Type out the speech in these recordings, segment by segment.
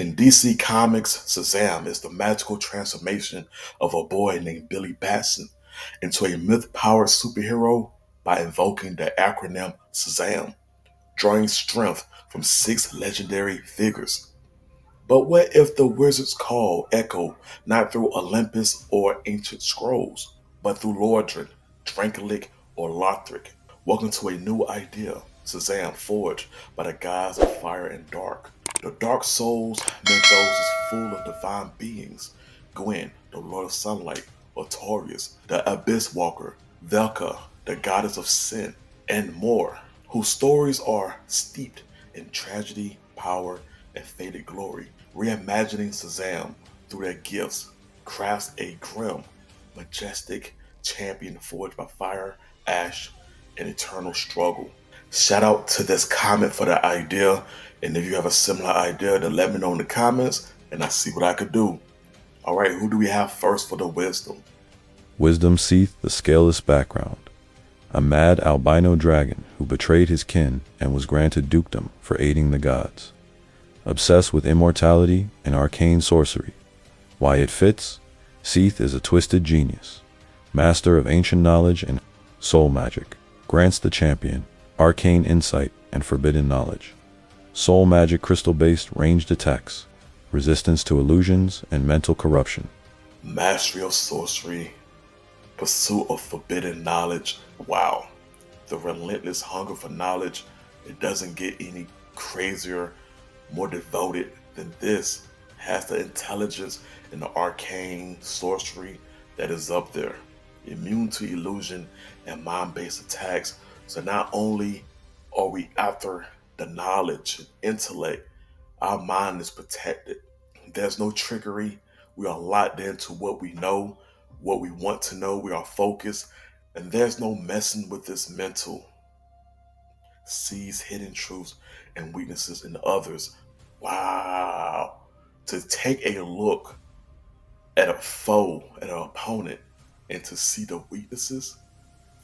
In DC Comics, Shazam is the magical transformation of a boy named Billy Batson into a myth-powered superhero by invoking the acronym Shazam, drawing strength from six legendary figures. But what if the wizard's call echoed not through Olympus or ancient scrolls, but through Lordran, Drankelic, or Lothric? Welcome to a new idea, Shazam forged by the gods of fire and dark. The Dark Souls mythos is full of divine beings. Gwyn, the Lord of Sunlight, Artorias, the Abyss Walker, Velka, the goddess of sin, and more, whose stories are steeped in tragedy, power, and faded glory. Reimagining Shazam through their gifts crafts a grim, majestic champion forged by fire, ash, and eternal struggle. Shout out to this comment for the idea. And if you have a similar idea, then let me know in the comments and I see what I could do. All right, who do we have first for the wisdom? Wisdom Seeth the Scaleless background. A mad albino dragon who betrayed his kin and was granted dukedom for aiding the gods. Obsessed with immortality and arcane sorcery. Why it fits? Seeth is a twisted genius, master of ancient knowledge and soul magic. Grants the champion arcane insight and forbidden knowledge. Soul magic crystal-based ranged attacks, resistance to illusions and mental corruption. Mastery of sorcery, pursuit of forbidden knowledge. Wow. The relentless hunger for knowledge. It doesn't get any crazier, more devoted than this. Has the intelligence and the arcane sorcery that is up there. Immune to illusion and mind-based attacks. So not only are we after the knowledge and intellect, our mind is protected. There's no trickery. We are locked into what we know, what we want to know. We are focused, and there's no messing with this mental. Sees hidden truths and weaknesses in others. Wow. To take a look at a foe, at an opponent, and to see the weaknesses,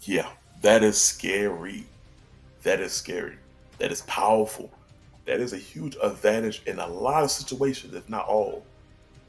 yeah, that is scary. That is scary. That is powerful. That is a huge advantage in a lot of situations, if not all.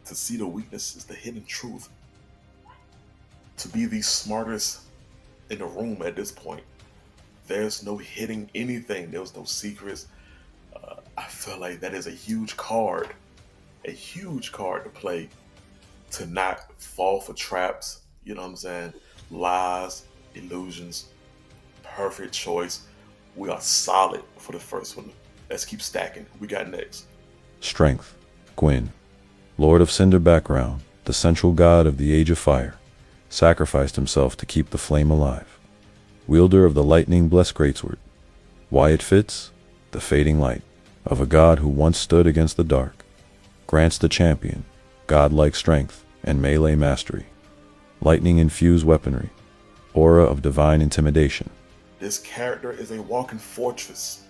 To see the weaknesses, the hidden truth. To be the smartest in the room at this point. There's no hiding anything. There's no secrets. I feel like that is a huge card to play, to not fall for traps. You know what I'm saying? Lies, illusions. Perfect choice. We are solid for the first one. Let's keep stacking. We got next. Strength. Gwyn, Lord of Cinder background, the central god of the Age of Fire, sacrificed himself to keep the flame alive. Wielder of the lightning blessed greatsword. Why it fits? The fading light of a god who once stood against the dark. Grants the champion godlike strength and melee mastery. Lightning infused weaponry. Aura of divine intimidation. This character is a walking fortress,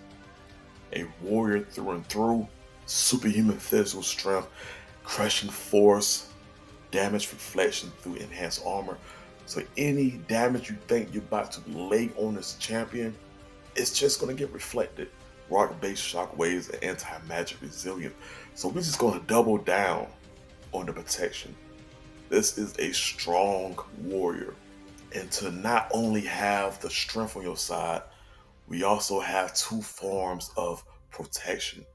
a warrior through and through, superhuman physical strength, crushing force, damage reflection through enhanced armor. So any damage you think you're about to lay on this champion, it's just going to get reflected. Rock-based shockwaves and anti-magic resilient. So we're just going to double down on the protection. This is a strong warrior. And to not only have the strength on your side, we also have two forms of protection.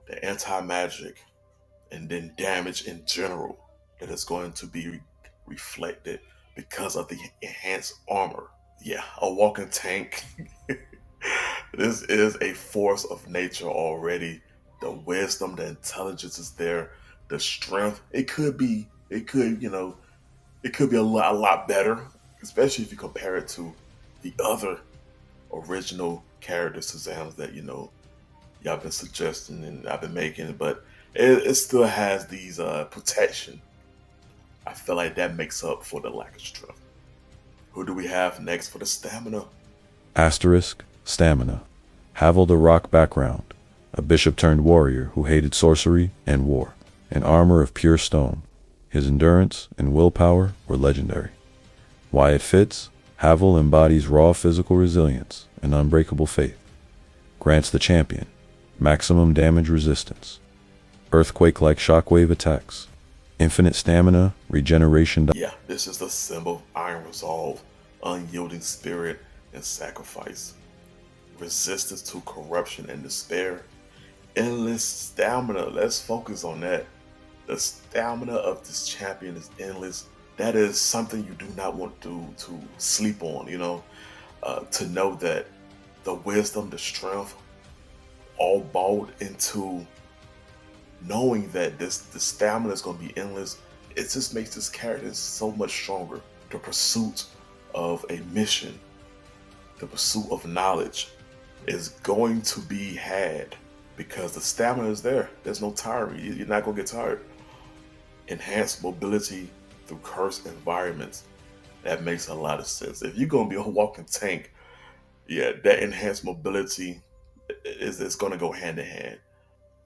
The anti-magic and then damage in general that is going to be reflected because of the enhanced armor. Yeah, a walking tank. This is a force of nature already. The wisdom, the intelligence is there. The strength, it could be a lot better, especially if you compare it to the other original character Shazams that y'all been suggesting and I've been making, but it still has these protection. I feel like that makes up for the lack of strength. Who do we have next for the stamina? Asterisk, stamina. Havel the Rock background, a bishop turned warrior who hated sorcery and war. An armor of pure stone. His endurance and willpower were legendary. Why it fits? Havel embodies raw physical resilience and unbreakable faith. Grants the champion maximum damage resistance. earthquake-like shockwave attacks, infinite stamina, regeneration. Yeah, this is the symbol of iron resolve, unyielding spirit, and sacrifice. Resistance to corruption and despair. Endless stamina. Let's focus on that. The stamina of this champion is endless. That is something you do not want to sleep on, to know that the wisdom, the strength, all bought into knowing that the stamina is going to be endless. It just makes this character so much stronger. The pursuit of a mission, the pursuit of knowledge is going to be had because the stamina is there. There's no tiring. You're not going to get tired. Enhanced mobility through cursed environments. That makes a lot of sense. If you're going to be a walking tank, yeah, that enhanced mobility is going to go hand in hand.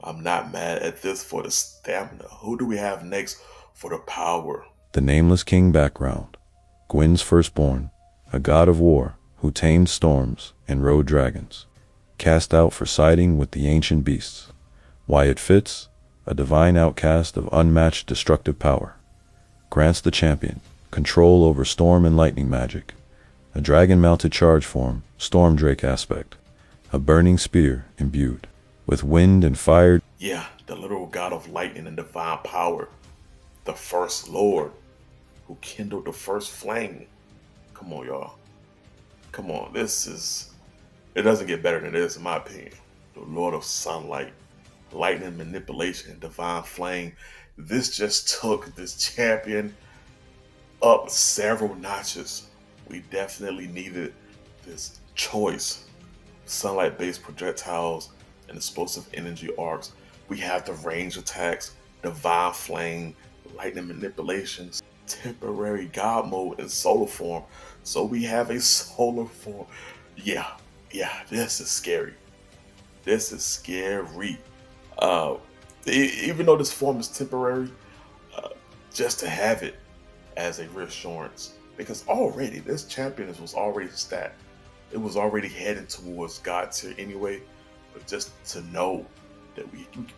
I'm not mad at this for the stamina. Who do we have next for the power? The Nameless King background. Gwyn's firstborn, a god of war who tamed storms and rode dragons. Cast out for siding with the ancient beasts. Why it fits, a divine outcast of unmatched destructive power. Grants the champion control over storm and lightning magic. A dragon-mounted charge form, storm drake aspect. A burning spear imbued with wind and fire. Yeah, the literal god of lightning and divine power. The first lord who kindled the first flame. Come on, y'all. Come on, it doesn't get better than this, in my opinion. The lord of sunlight, lightning manipulation, and divine flame. This just took this champion up several notches. We definitely needed this choice. Sunlight-based projectiles and explosive energy arcs. We have the range attacks, divine flame, lightning manipulations, temporary god mode, and solar form. So we have a solar form. Yeah, this is scary. This is scary. Even though this form is temporary, uh, just to have it as a reassurance, because already this champion was already stacked. It was already heading towards God tier anyway, but just to know that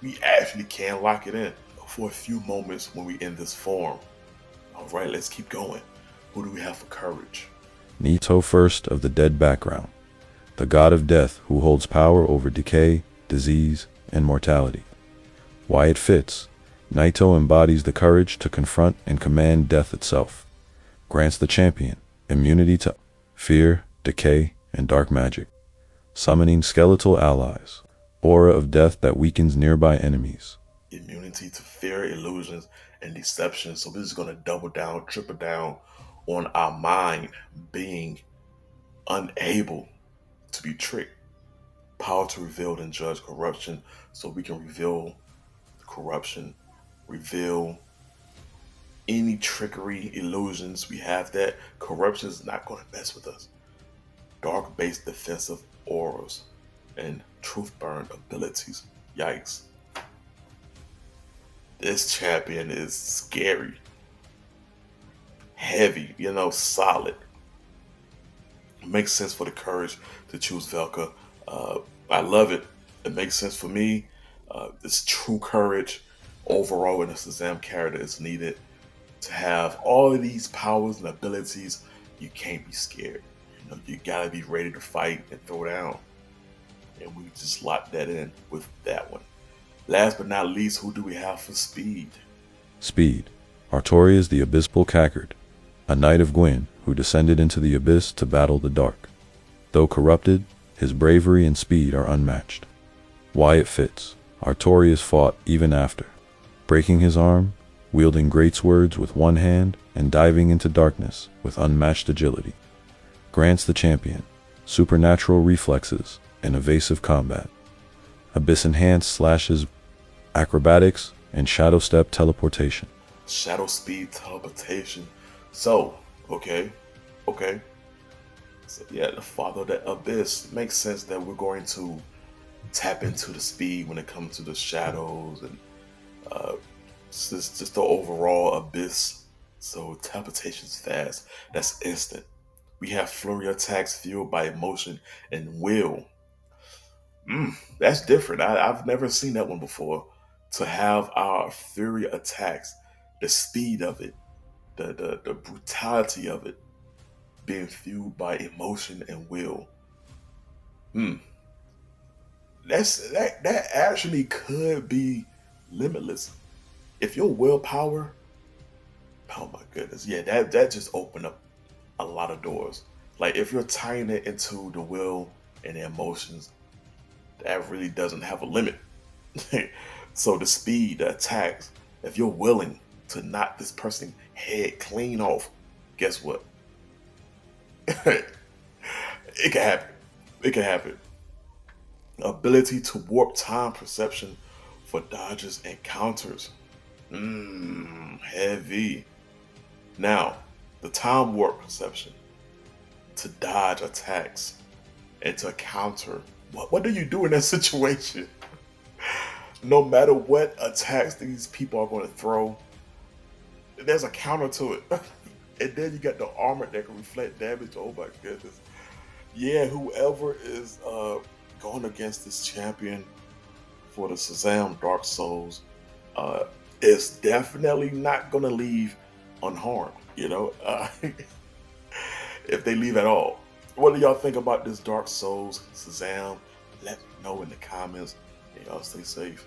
we actually can lock it in for a few moments when we in this form. All right, let's keep going. Who do we have for courage? Nito first of the dead background. The god of death who holds power over decay, disease, and mortality. Why it fits, Naito embodies the courage to confront and command death itself. Grants the champion immunity to fear, decay, and dark magic. Summoning skeletal allies. Aura of death that weakens nearby enemies. Immunity to fear, illusions, and deception. So this is going to double down, triple down on our mind being unable to be tricked. Power to reveal and judge corruption, so we can reveal corruption, reveal any trickery, illusions. We have that. Corruption is not going to mess with us. Dark-based defensive auras and truth burn abilities. Yikes. This champion is scary. Heavy, solid. It makes sense for the courage to choose Velka. I love it. It makes sense for me. This true courage overall in a Shazam character is needed. To have all of these powers and abilities, you can't be scared. You gotta be ready to fight and throw down. And we just locked that in with that one. Last but not least, who do we have for speed? Speed. Artorias the Abyssal Cackard, a knight of Gwyn who descended into the abyss to battle the dark. Though corrupted, his bravery and speed are unmatched. Why it fits. Artorias fought even after, breaking his arm, wielding great swords with one hand, and diving into darkness with unmatched agility. Grants the champion supernatural reflexes and evasive combat. Abyss-enhanced slashes, acrobatics, and shadow step teleportation. Shadow speed teleportation. So, okay. So yeah, the father of the abyss. Makes sense that we're going to tap into the speed when it comes to the shadows and just the overall abyss. So teleportation's fast. That's instant. We have flurry attacks fueled by emotion and will. That's different. I've never seen that one before. to have our fury attacks, the speed of it, the brutality of it, being fueled by emotion and will. Hmm. That actually could be limitless. If your willpower, oh my goodness, yeah, that just opened up a lot of doors. Like if you're tying it into the will and the emotions, that really doesn't have a limit. So the speed, the attacks, if you're willing to knock this person head clean off, guess what? It can happen. It can happen. Ability to warp time perception for dodges and counters. Heavy. Now, the time warp perception to dodge attacks and to counter. What do you do in that situation? No matter what attacks these people are going to throw, there's a counter to it. And then you got the armor that can reflect damage. Oh my goodness. Yeah, whoever is going against this champion for the Shazam Dark Souls uh, is definitely not going to leave unharmed, if they leave at all. What do y'all think about this Dark Souls Shazam? Let me know in the comments. And y'all stay safe.